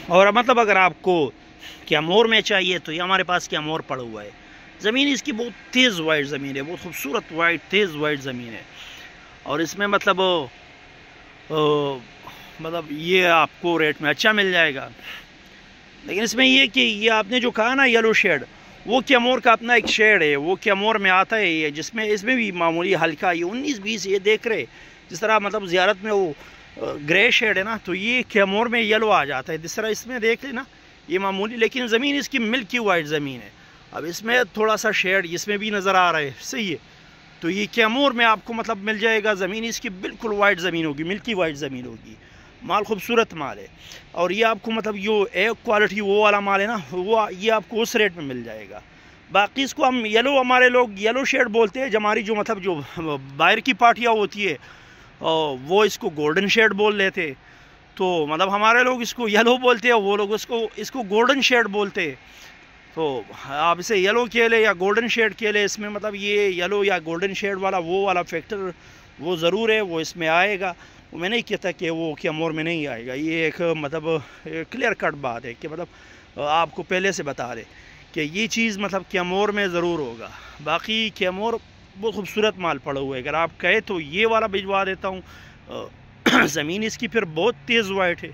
اور مطلب اگر آپ کو کیمور میں چاہیے تو یہ ہمارے پاس کیمور پڑا ہوا ہے. زمین اس کی بہت تیز وائٹ زمین ہے, بہت خوبصورت وائٹ تیز وائٹ زمین ہے. اور اس میں مطلب یہ آپ کو ریٹ میں اچھا مل جائے گا. لیکن اس میں یہ کہ یہ آپ نے جو کہا نا یلو شیڈ, وہ کیمور کا اپنا ایک شیڈ ہے, وہ کیمور میں آتا ہے یہ, جس میں اس میں بھی معمولی ہلکا یہ 19-20 یہ دیکھ رہے جس طرح مطلب زیارت میں وہ گرے شیڈ ہے نا, تو یہ کیمور میں یلو آ جاتا ہے جس طرح اس میں دیکھ لیں نا یہ معمولی. لیکن زمین اس کی ملکی وائٹ زمین ہے. اب اس میں تھوڑا سا شیڈ اس میں بھی نظر آ رہا ہے, صحیح ہے. تو یہ کیمور میں آپ کو مطلب مل جائے گا. زمین اس کی بالکل وائٹ زمین ہوگی, ملکی وائٹ زمین ہوگی. مال خوبصورت مال ہے. اور یہ آپ کو مطلب جو ایک کوالٹی وہ والا مال ہے نا, وہ یہ آپ کو اس ریٹ میں مل جائے گا. باقی اس کو ہم یلو, ہمارے لوگ یلو شیڈ بولتے ہیں. ہماری جو مطلب جو باہر کی پارٹیاں ہوتی ہے وہ اس کو گولڈن شیڈ بول لیتے. تو مطلب ہمارے لوگ اس کو یلو بولتے ہیں, وہ لوگ اس کو گولڈن شیڈ بولتے ہیں. تو آپ اسے یلو کہہ لیں یا گولڈن شیڈ کہہ لیں, اس میں مطلب یہ یلو یا گولڈن شیڈ والا وہ والا فیکٹر وہ ضرور ہے, وہ اس میں آئے گا. میں نہیں کہتا کہ وہ کیمور میں نہیں آئے گا. یہ ایک مطلب کلیئر کٹ بات ہے کہ مطلب آپ کو پہلے سے بتا دیں کہ یہ چیز مطلب کیمور میں ضرور ہوگا. باقی کیمور بہت خوبصورت مال پڑا ہوا ہے. اگر آپ کہے تو یہ والا بھجوا دیتا ہوں. زمین اس کی پھر بہت تیز وائٹ ہے.